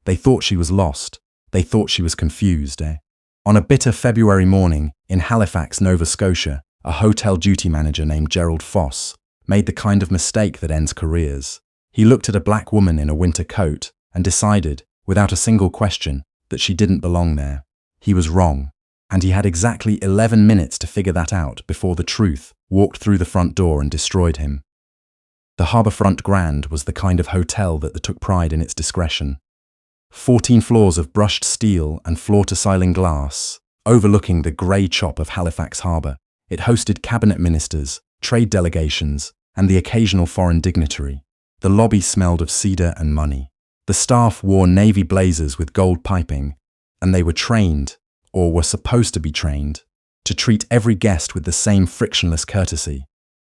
They thought she was lost. They thought she was confused, On a bitter February morning in Halifax, Nova Scotia, a hotel duty manager named Gerald Foss made the kind of mistake that ends careers. He looked at a black woman in a winter coat and decided, without a single question, that she didn't belong there. He was wrong, and he had exactly 11 minutes to figure that out before the truth walked through the front door and destroyed him. The Harbourfront Grand was the kind of hotel that took pride in its discretion. 14 floors of brushed steel and floor-to-ceiling glass, overlooking the grey chop of Halifax Harbour. It hosted cabinet ministers, trade delegations, and the occasional foreign dignitary. The lobby smelled of cedar and money. The staff wore navy blazers with gold piping, and they were trained, or were supposed to be trained, to treat every guest with the same frictionless courtesy,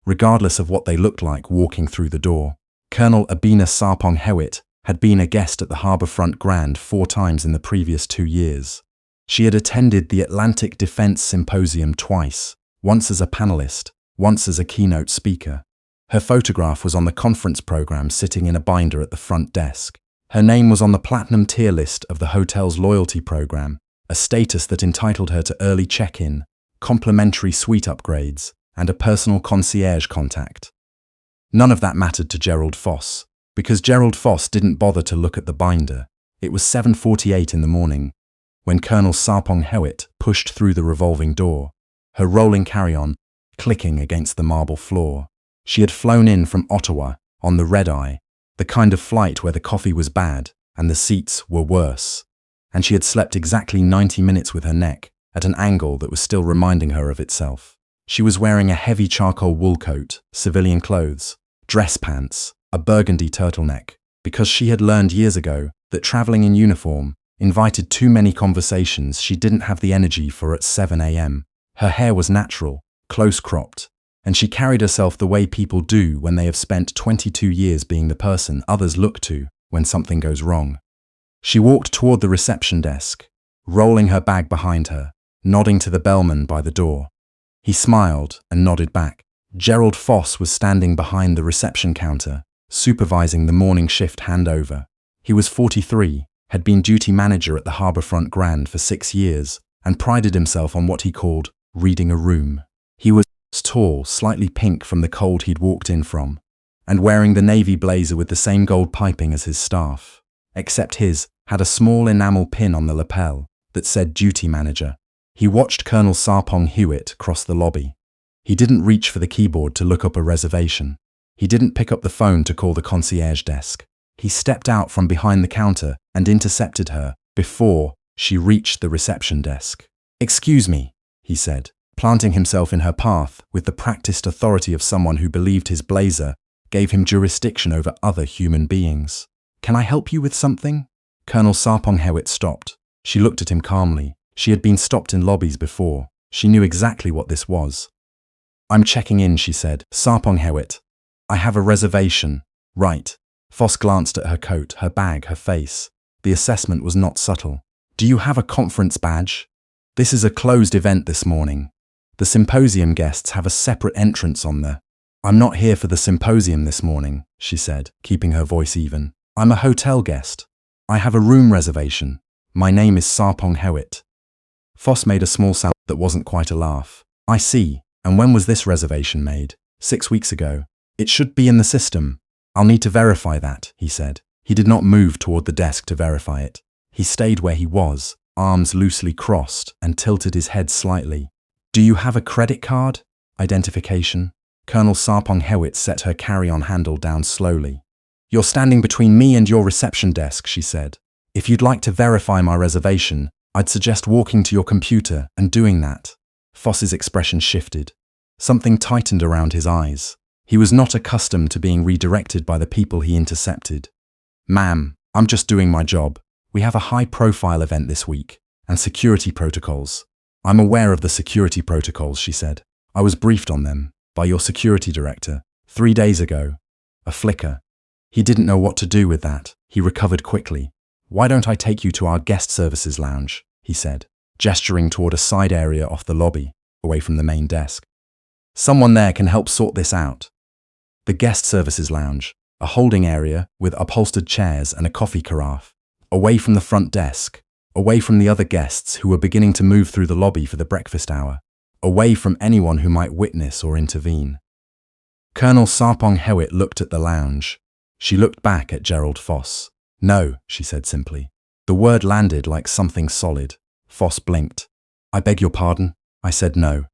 regardless of what they looked like walking through the door. Colonel Abina Sarpong Hewitt had been a guest at the Harbourfront Grand 4 times in the previous 2 years. She had attended the Atlantic Defense Symposium twice, once as a panelist, once as a keynote speaker. Her photograph was on the conference program sitting in a binder at the front desk. Her name was on the platinum tier list of the hotel's loyalty program, a status that entitled her to early check-in, complimentary suite upgrades, and a personal concierge contact. None of that mattered to Gerald Foss, because Gerald Foss didn't bother to look at the binder. It was 7:48 in the morning, when Colonel Sarpong Hewitt pushed through the revolving door, her rolling carry-on clicking against the marble floor. She had flown in from Ottawa on the red-eye, the kind of flight where the coffee was bad and the seats were worse, and she had slept exactly 90 minutes with her neck at an angle that was still reminding her of itself. She was wearing a heavy charcoal wool coat, civilian clothes, dress pants, a burgundy turtleneck, because she had learned years ago that traveling in uniform invited too many conversations she didn't have the energy for at 7 a.m. Her hair was natural, close-cropped, and she carried herself the way people do when they have spent 22 years being the person others look to when something goes wrong. She walked toward the reception desk, rolling her bag behind her, nodding to the bellman by the door. He smiled and nodded back. Gerald Foss was standing behind the reception counter, supervising the morning shift handover. He was 43, had been duty manager at the Harbourfront Grand for 6 years, and prided himself on what he called reading a room. He was tall, slightly pink from the cold he'd walked in from, and wearing the navy blazer with the same gold piping as his staff, except his had a small enamel pin on the lapel that said duty manager. He watched Colonel Sarpong Hewitt cross the lobby. He didn't reach for the keyboard to look up a reservation. He didn't pick up the phone to call the concierge desk. He stepped out from behind the counter and intercepted her before she reached the reception desk. "Excuse me," he said, planting himself in her path with the practiced authority of someone who believed his blazer gave him jurisdiction over other human beings. "Can I help you with something?" Colonel Sarpong Hewitt stopped. She looked at him calmly. She had been stopped in lobbies before. She knew exactly what this was. "I'm checking in," she said. "Sarpong Hewitt. I have a reservation." "Right." Foss glanced at her coat, her bag, her face. The assessment was not subtle. "Do you have a conference badge? This is a closed event this morning. The symposium guests have a separate entrance on there." "I'm not here for the symposium this morning," she said, keeping her voice even. "I'm a hotel guest. I have a room reservation. My name is Sarpong Hewitt." Foss made a small sound that wasn't quite a laugh. "I see. And when was this reservation made?" 6 weeks ago. "It should be in the system. I'll need to verify that," he said. He did not move toward the desk to verify it. He stayed where he was, arms loosely crossed, and tilted his head slightly. "Do you have a credit card? Identification?" Colonel Sarpong Hewitt set her carry-on handle down slowly. "You're standing between me and your reception desk," she said. "If you'd like to verify my reservation, I'd suggest walking to your computer and doing that." Foss's expression shifted. Something tightened around his eyes. He was not accustomed to being redirected by the people he intercepted. "Ma'am, I'm just doing my job. We have a high-profile event this week, and security protocols." "I'm aware of the security protocols," she said. "I was briefed on them by your security director 3 days ago." A flicker. He didn't know what to do with that. He recovered quickly. "Why don't I take you to our guest services lounge?" he said, gesturing toward a side area off the lobby, away from the main desk. "Someone there can help sort this out." The guest services lounge, a holding area with upholstered chairs and a coffee carafe, away from the front desk, away from the other guests who were beginning to move through the lobby for the breakfast hour, away from anyone who might witness or intervene. Colonel Sarpong Hewitt looked at the lounge. She looked back at Gerald Foss. "No," she said simply. The word landed like something solid. Foss blinked. "I beg your pardon?" I said no.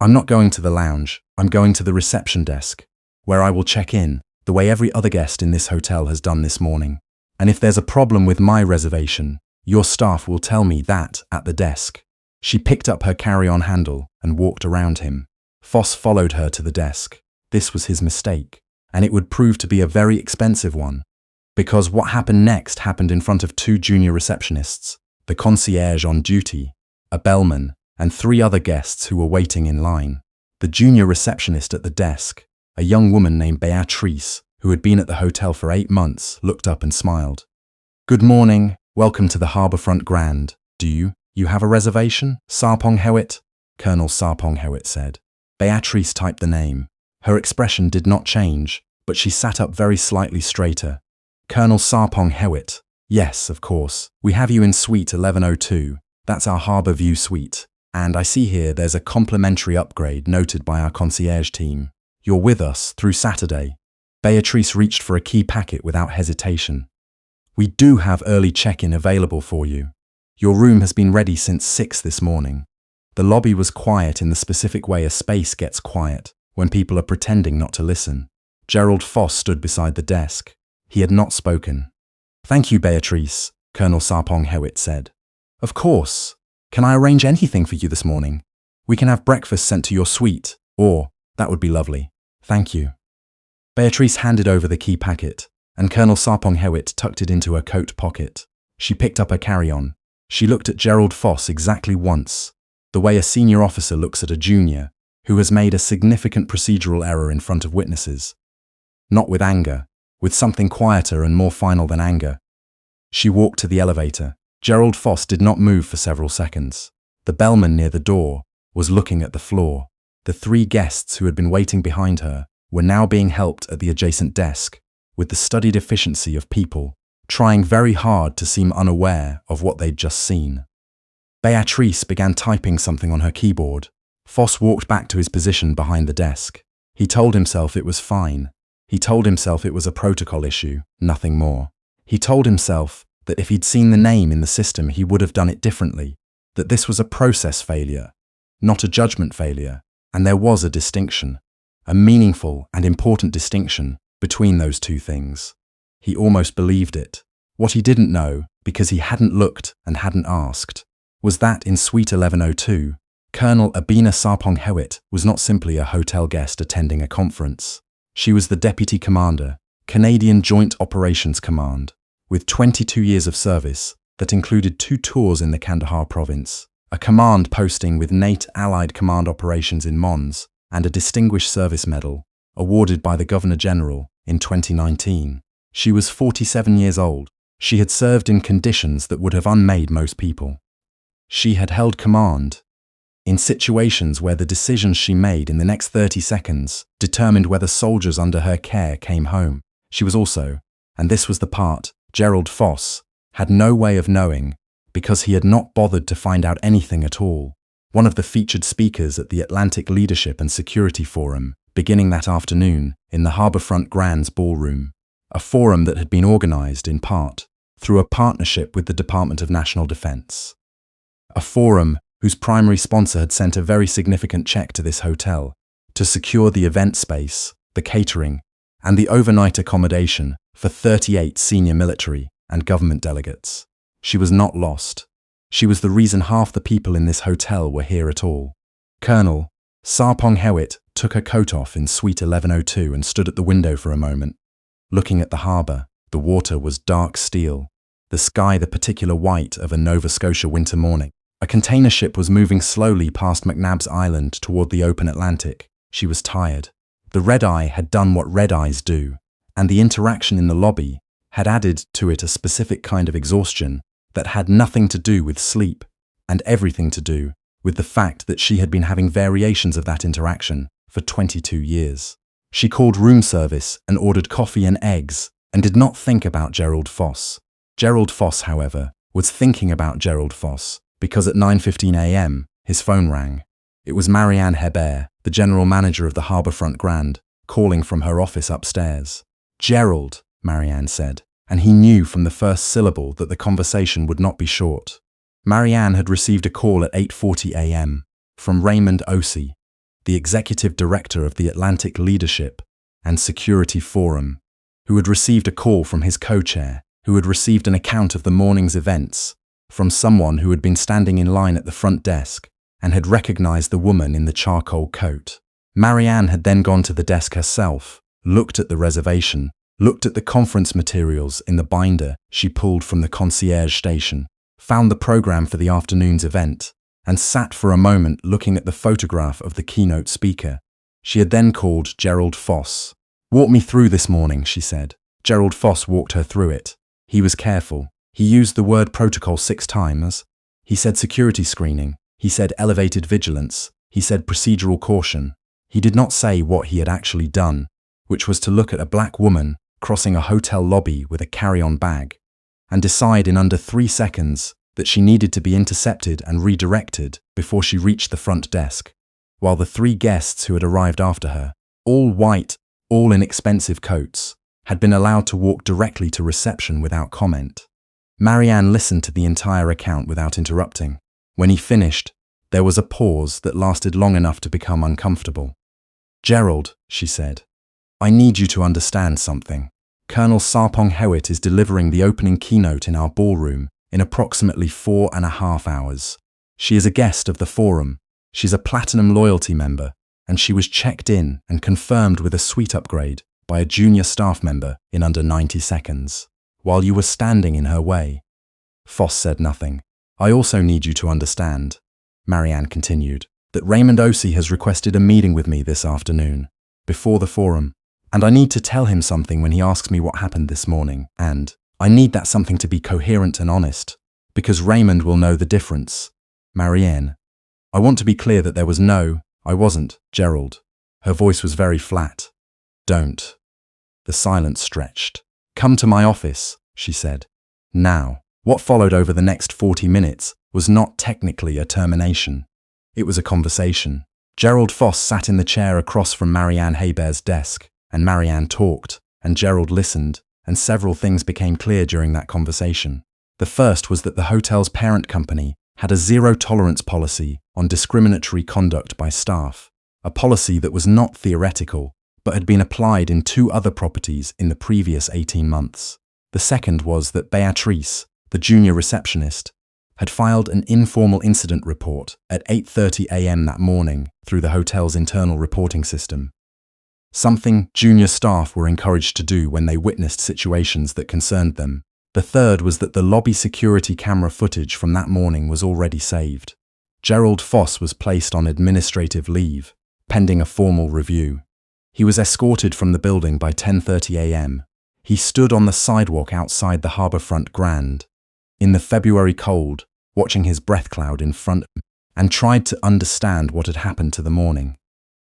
"I'm not going to the lounge. I'm going to the reception desk, where I will check in, the way every other guest in this hotel has done this morning. And if there's a problem with my reservation, your staff will tell me that at the desk." She picked up her carry-on handle and walked around him. Foss followed her to the desk. This was his mistake, and it would prove to be a very expensive one. Because what happened next happened in front of 2 junior receptionists, the concierge on duty, a bellman, and 3 other guests who were waiting in line. The junior receptionist at the desk, a young woman named Beatrice, who had been at the hotel for 8 months, looked up and smiled. "Good morning. Welcome to the Harbourfront Grand. Do you have a reservation, Sarpong Hewitt?" Colonel Sarpong Hewitt said. Beatrice typed the name. Her expression did not change, but she sat up very slightly straighter. "Colonel Sarpong Hewitt. Yes, of course. We have you in suite 1102. That's our Harbour View suite. And I see here there's a complimentary upgrade noted by our concierge team. You're with us through Saturday." Beatrice reached for a key packet without hesitation. "We do have early check-in available for you. Your room has been ready since 6 this morning." The lobby was quiet in the specific way a space gets quiet, when people are pretending not to listen. Gerald Foss stood beside the desk. He had not spoken. "Thank you, Beatrice," Colonel Sarpong Hewitt said. "Of course. Can I arrange anything for you this morning? We can have breakfast sent to your suite, or that would be lovely. Thank you." Beatrice handed over the key packet, and Colonel Sarpong Hewitt tucked it into her coat pocket. She picked up her carry-on. She looked at Gerald Foss exactly once, the way a senior officer looks at a junior who has made a significant procedural error in front of witnesses. Not with anger, with something quieter and more final than anger. She walked to the elevator. Gerald Foss did not move for several seconds. The bellman near the door was looking at the floor. The 3 guests who had been waiting behind her were now being helped at the adjacent desk, with the studied efficiency of people trying very hard to seem unaware of what they'd just seen. Beatrice began typing something on her keyboard. Foss walked back to his position behind the desk. He told himself it was fine. He told himself it was a protocol issue, nothing more. He told himself that if he'd seen the name in the system, he would have done it differently, that this was a process failure, not a judgment failure, and there was a distinction, a meaningful and important distinction between those two things. He almost believed it. What he didn't know, because he hadn't looked and hadn't asked, was that in Suite 1102, Colonel Abina Sarpong Hewitt was not simply a hotel guest attending a conference. She was the Deputy Commander, Canadian Joint Operations Command, with 22 years of service that included 2 tours in the Kandahar province, a command posting with NATO Allied Command Operations in Mons, and a Distinguished Service Medal, awarded by the Governor-General in 2019. She was 47 years old. She had served in conditions that would have unmade most people. She had held command in situations where the decisions she made in the next 30 seconds determined whether soldiers under her care came home. She was also, and this was the part Gerald Foss had no way of knowing because he had not bothered to find out anything at all, one of the featured speakers at the Atlantic Leadership and Security Forum, beginning that afternoon in the Harbourfront Grand's ballroom, a forum that had been organised in part through a partnership with the Department of National Defence. A forum whose primary sponsor had sent a very significant check to this hotel to secure the event space, the catering, and the overnight accommodation for 38 senior military and government delegates. She was not lost. She was the reason half the people in this hotel were here at all. Colonel Sarpong Hewitt took her coat off in Suite 1102 and stood at the window for a moment, looking at the harbour. The water was dark steel, the sky the particular white of a Nova Scotia winter morning. A container ship was moving slowly past McNabb's Island toward the open Atlantic. She was tired. The red-eye had done what red-eyes do, and the interaction in the lobby had added to it a specific kind of exhaustion that had nothing to do with sleep and everything to do with the fact that she had been having variations of that interaction for 22 years. She called room service and ordered coffee and eggs and did not think about Gerald Foss. Gerald Foss, however, was thinking about Gerald Foss because at 9:15 a.m. his phone rang. It was Marianne Hebert, the general manager of the Harbourfront Grand, calling from her office upstairs. "Gerald," Marianne said, and he knew from the first syllable that the conversation would not be short. Marianne had received a call at 8:40 a.m. from Raymond Osei, the executive director of the Atlantic Leadership and Security Forum, who had received a call from his co-chair, who had received an account of the morning's events from someone who had been standing in line at the front desk and had recognized the woman in the charcoal coat. Marianne had then gone to the desk herself, looked at the reservation, looked at the conference materials in the binder she pulled from the concierge station, found the program for the afternoon's event, and sat for a moment looking at the photograph of the keynote speaker. She had then called Gerald Foss. "Walk me through this morning," she said. Gerald Foss walked her through it. He was careful. He used the word protocol 6 times. He said security screening. He said elevated vigilance. He said procedural caution. He did not say what he had actually done, which was to look at a black woman crossing a hotel lobby with a carry-on bag and decide in under 3 seconds that she needed to be intercepted and redirected before she reached the front desk, while the 3 guests who had arrived after her, all white, all in expensive coats, had been allowed to walk directly to reception without comment. Marianne listened to the entire account without interrupting. When he finished, there was a pause that lasted long enough to become uncomfortable. "Gerald," she said, "I need you to understand something. Colonel Sarpong Hewitt is delivering the opening keynote in our ballroom in approximately 4.5 hours. She is a guest of the forum. She's a platinum loyalty member, and she was checked in and confirmed with a suite upgrade by a junior staff member in under 90 seconds, while you were standing in her way." Foss said nothing. "I also need you to understand," Marianne continued, "that Raymond Osei has requested a meeting with me this afternoon, before the forum, and I need to tell him something when he asks me what happened this morning, and I need that something to be coherent and honest, because Raymond will know the difference. Marianne, I want to be clear that there was no, I wasn't, Gerald." Her voice was very flat. "Don't." The silence stretched. "Come to my office," she said. Now, what followed over the next 40 minutes was not technically a termination. It was a conversation. Gerald Foss sat in the chair across from Marianne Hebert's desk, and Marianne talked, and Gerald listened, and several things became clear during that conversation. The first was that the hotel's parent company had a zero-tolerance policy on discriminatory conduct by staff, a policy that was not theoretical, but had been applied in 2 other properties in the previous 18 months. The second was that Beatrice, the junior receptionist, had filed an informal incident report at 8:30 a.m. that morning through the hotel's internal reporting system, something junior staff were encouraged to do when they witnessed situations that concerned them. The third was that the lobby security camera footage from that morning was already saved. Gerald Foss was placed on administrative leave, pending a formal review. He was escorted from the building by 10:30 a.m. He stood on the sidewalk outside the Harbourfront Grand, in the February cold, watching his breath cloud in front of him, and tried to understand what had happened to the morning.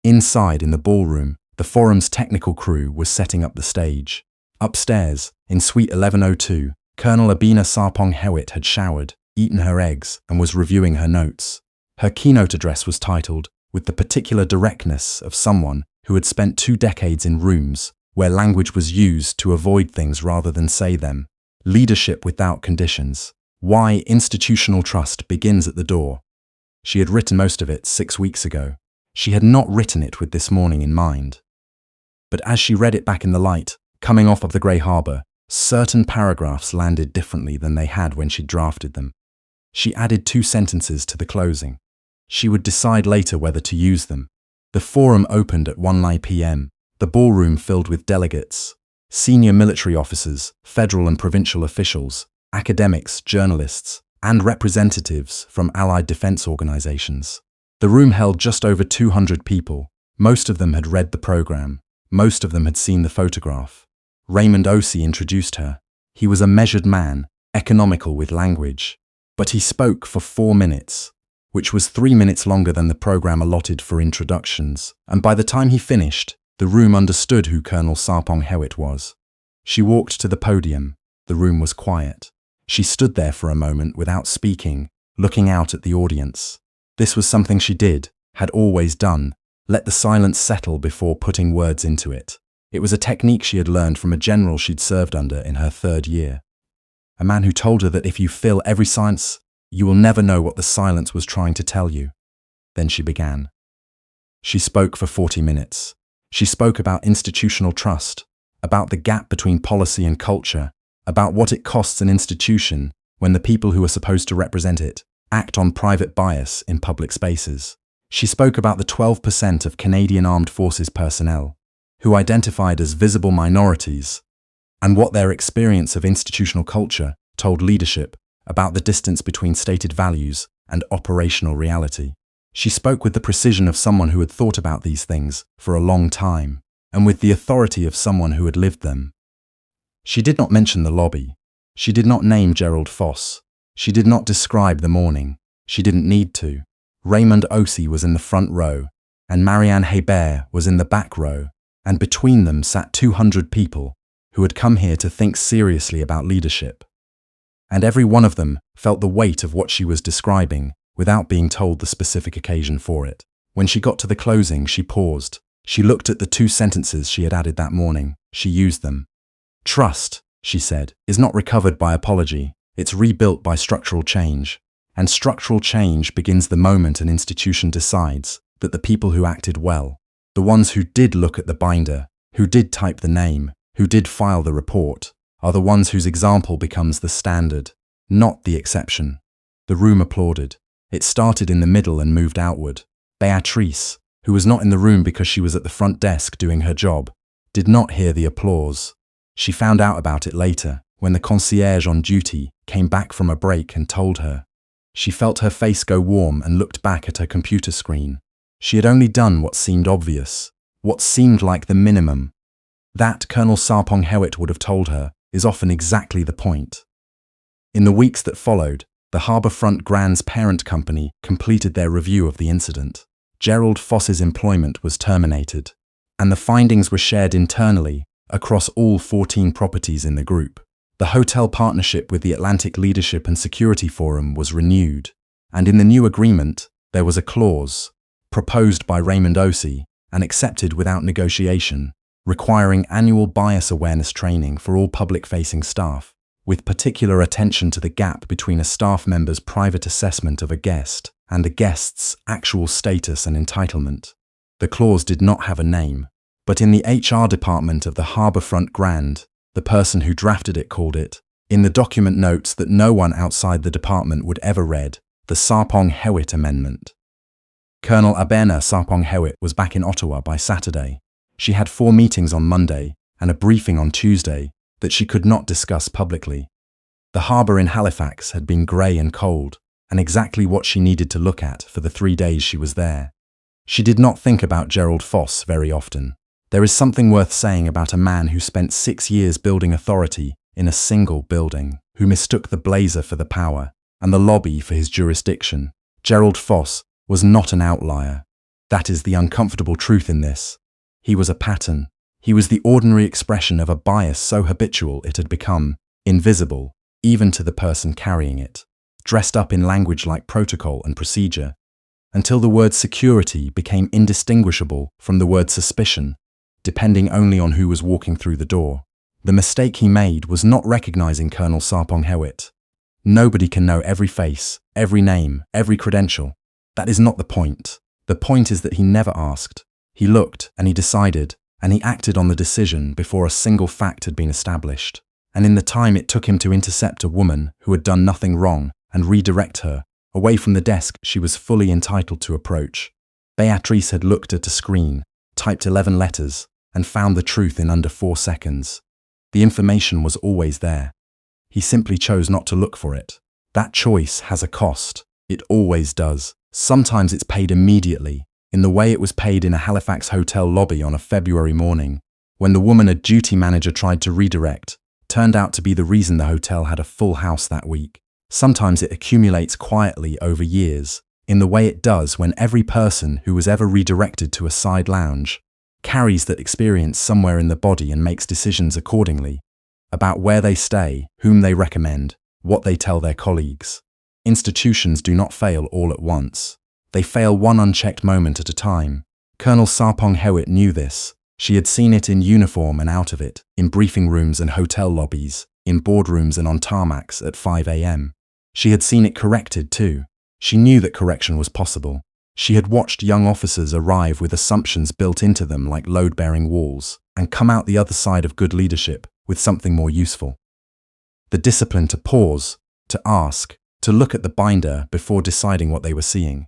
Inside, in the ballroom, the forum's technical crew was setting up the stage. Upstairs, in Suite 1102, Colonel Abina Sarpong Hewitt had showered, eaten her eggs, and was reviewing her notes. Her keynote address was titled, with the particular directness of someone who had spent 2 decades in rooms where language was used to avoid things rather than say them. Leadership without conditions. Why institutional trust begins at the door. She had written most of it 6 weeks ago. She had not written it with this morning in mind. But as she read it back in the light, coming off of the grey harbour, certain paragraphs landed differently than they had when she drafted them. She added 2 sentences to the closing. She would decide later whether to use them. The forum opened at 1:09 p.m., the ballroom filled with delegates, senior military officers, federal and provincial officials, academics, journalists, and representatives from allied defense organizations. The room held just over 200 people. Most of them had read the program. Most of them had seen the photograph. Raymond Osei introduced her. He was a measured man, economical with language. But he spoke for 4 minutes, which was 3 minutes longer than the program allotted for introductions, and by the time he finished, the room understood who Colonel Sarpong Hewitt was. She walked to the podium. The room was quiet. She stood there for a moment without speaking, looking out at the audience. This was something she had always done, let the silence settle before putting words into it. It was a technique she had learned from a general she'd served under in her 3rd year. A man who told her that if you fill every silence, you will never know what the silence was trying to tell you. Then she began. She spoke for 40 minutes. She spoke about institutional trust, about the gap between policy and culture, about what it costs an institution when the people who are supposed to represent it act on private bias in public spaces. She spoke about the 12% of Canadian Armed Forces personnel who identified as visible minorities and what their experience of institutional culture told leadership about the distance between stated values and operational reality. She spoke with the precision of someone who had thought about these things for a long time, and with the authority of someone who had lived them. She did not mention the lobby. She did not name Gerald Foss. She did not describe the morning. She didn't need to. Raymond Osei was in the front row, and Marianne Hebert was in the back row, and between them sat 200 people who had come here to think seriously about leadership. And every one of them felt the weight of what she was describing without being told the specific occasion for it. When she got to the closing, she paused. She looked at the 2 sentences she had added that morning. She used them. Trust, she said, is not recovered by apology. It's rebuilt by structural change. And structural change begins the moment an institution decides that the people who acted well, the ones who did look at the binder, who did type the name, who did file the report, are the ones whose example becomes the standard, not the exception. The room applauded. It started in the middle and moved outward. Beatrice, who was not in the room because she was at the front desk doing her job, did not hear the applause. She found out about it later, when the concierge on duty came back from a break and told her. She felt her face go warm and looked back at her computer screen. She had only done what seemed obvious, what seemed like the minimum. That, Colonel Sarpong Hewitt would have told her, is often exactly the point. In the weeks that followed, the Harbourfront Grand's parent company completed their review of the incident. Gerald Foss's employment was terminated, and the findings were shared internally across all 14 properties in the group. The hotel partnership with the Atlantic Leadership and Security Forum was renewed, and in the new agreement, there was a clause, proposed by Raymond Osei and accepted without negotiation, requiring annual bias awareness training for all public-facing staff, with particular attention to the gap between a staff member's private assessment of a guest and the guest's actual status and entitlement. The clause did not have a name, but in the HR department of the Harbourfront Grand, the person who drafted it called it, in the document notes that no one outside the department would ever read, the Sarpong Hewitt Amendment. Colonel Abena Sarpong Hewitt was back in Ottawa by Saturday. She had 4 meetings on Monday and a briefing on Tuesday that she could not discuss publicly. The harbour in Halifax had been grey and cold, and exactly what she needed to look at for the 3 days she was there. She did not think about Gerald Foss very often. There is something worth saying about a man who spent 6 years building authority in a single building, who mistook the blazer for the power and the lobby for his jurisdiction. Gerald Foss was not an outlier. That is the uncomfortable truth in this. He was a pattern. He was the ordinary expression of a bias so habitual it had become invisible, even to the person carrying it, dressed up in language like protocol and procedure, until the word security became indistinguishable from the word suspicion, depending only on who was walking through the door. The mistake he made was not recognizing Colonel Sarpong Hewitt. Nobody can know every face, every name, every credential. That is not the point. The point is that he never asked. He looked, and he decided, and he acted on the decision before a single fact had been established. And in the time it took him to intercept a woman who had done nothing wrong and redirect her away from the desk she was fully entitled to approach, Beatrice had looked at a screen, typed 11 letters, and found the truth in under 4 seconds. The information was always there. He simply chose not to look for it. That choice has a cost. It always does. Sometimes it's paid immediately, in the way it was paid in a Halifax hotel lobby on a February morning, when the woman a duty manager tried to redirect turned out to be the reason the hotel had a full house that week. Sometimes it accumulates quietly over years, in the way it does when every person who was ever redirected to a side lounge carries that experience somewhere in the body and makes decisions accordingly. about where they stay, whom they recommend, what they tell their colleagues. Institutions do not fail all at once. They fail one unchecked moment at a time. Colonel Sarpong Hewitt knew this. She had seen it in uniform and out of it, in briefing rooms and hotel lobbies, in boardrooms and on tarmacs at 5 a.m. She had seen it corrected too. She knew that correction was possible. She had watched young officers arrive with assumptions built into them like load-bearing walls, and come out the other side of good leadership with something more useful. The discipline to pause, to ask, to look at the binder before deciding what they were seeing.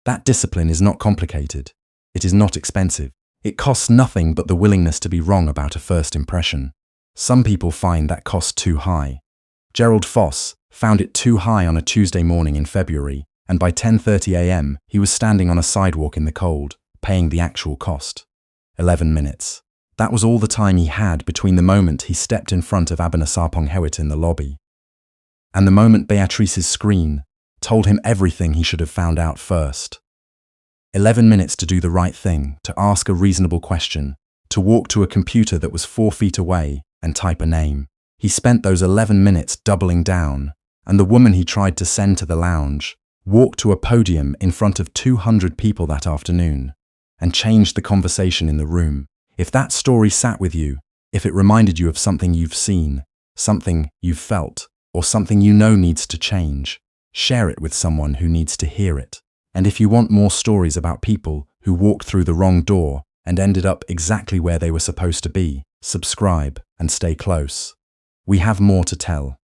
That discipline is not complicated. It is not expensive. It costs nothing but the willingness to be wrong about a first impression. Some people find that cost too high. Gerald Foss found it too high on a Tuesday morning in February, and by 10:30 a.m. he was standing on a sidewalk in the cold, paying the actual cost. 11 minutes. That was all the time he had between the moment he stepped in front of Abena Sarpong Hewitt in the lobby and the moment Beatrice's screen told him everything he should have found out first. 11 minutes to do the right thing, to ask a reasonable question, to walk to a computer that was 4 feet away and type a name. He spent those 11 minutes doubling down, and the woman he tried to send to the lounge walked to a podium in front of 200 people that afternoon and changed the conversation in the room. If that story sat with you, if it reminded you of something you've seen, something you've felt, or something you know needs to change, share it with someone who needs to hear it. And if you want more stories about people who walked through the wrong door and ended up exactly where they were supposed to be, subscribe and stay close. We have more to tell.